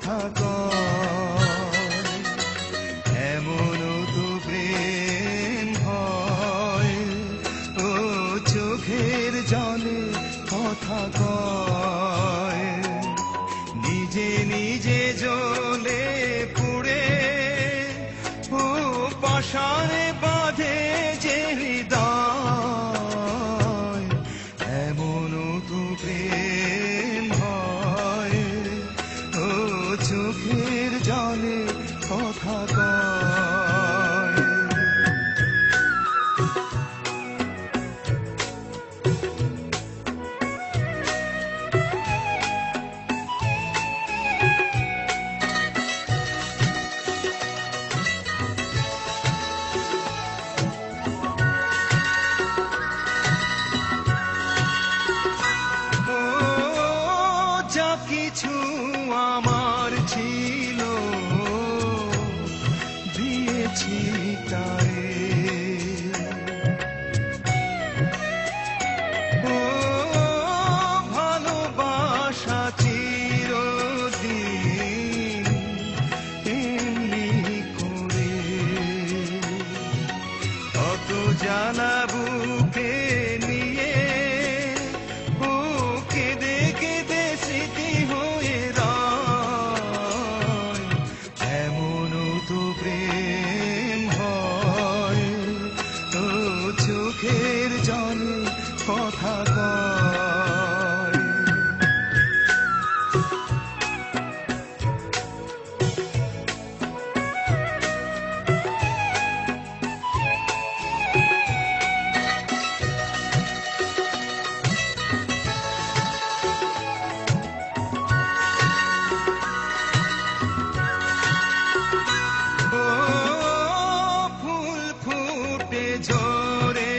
কথা কয়। এমনও তো প্রেম হয়, ও চোখের জলে কথা কয়। নিজে নিজে জ্বলে পুড়ে ও পাশানে বাঁধে যে হৃদয়। এমনও তো প্রেম হয়, ও চোখের জলে কথা কয়। যা কিছু আমার ছিল দিয়েছি তারে, ও ভালোবাসা চিরদিন এমনি করে। কত জ্বালা বুকে নিয়ে ও কেঁদে কেঁদে স্মৃতি হয়ে রয়। এমনও তো প্রেম হয়, ও চোখের জলে কথা কয়। ও ফুল ফুটে ঝরে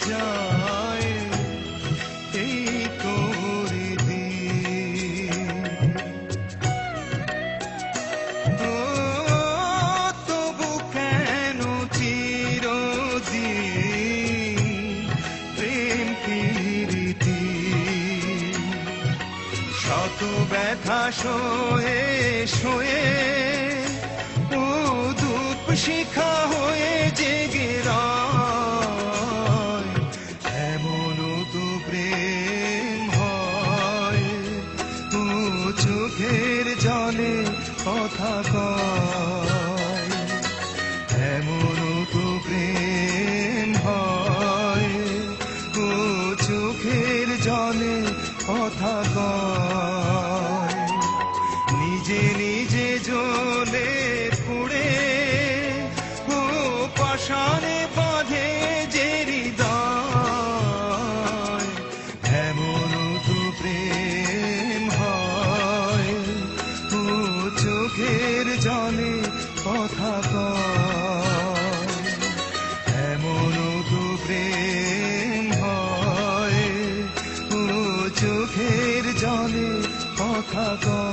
যায় এই করে দিন, ও তবু কেন চিরদিন প্রেম প্রীতি। শত ব্যথা সয়ে সয়ে ও ধূপ শিখা হয়ে জেগে রয়। এমনও তো প্রেম হয়, ও চোখের জলে কথা কয়। এমনও তো প্রেম হয়, ও চোখের জলে কথা কয়। নিজে নিজে জ্বলে পুড়ে ও পাশানে বাঁধে যে হৃদয়। এমনও তো প্রেম হয়, ও চোখের জলে কথা কয়। এমনও তো প্রেম হয়, ও চোখের জলে কথা কয়।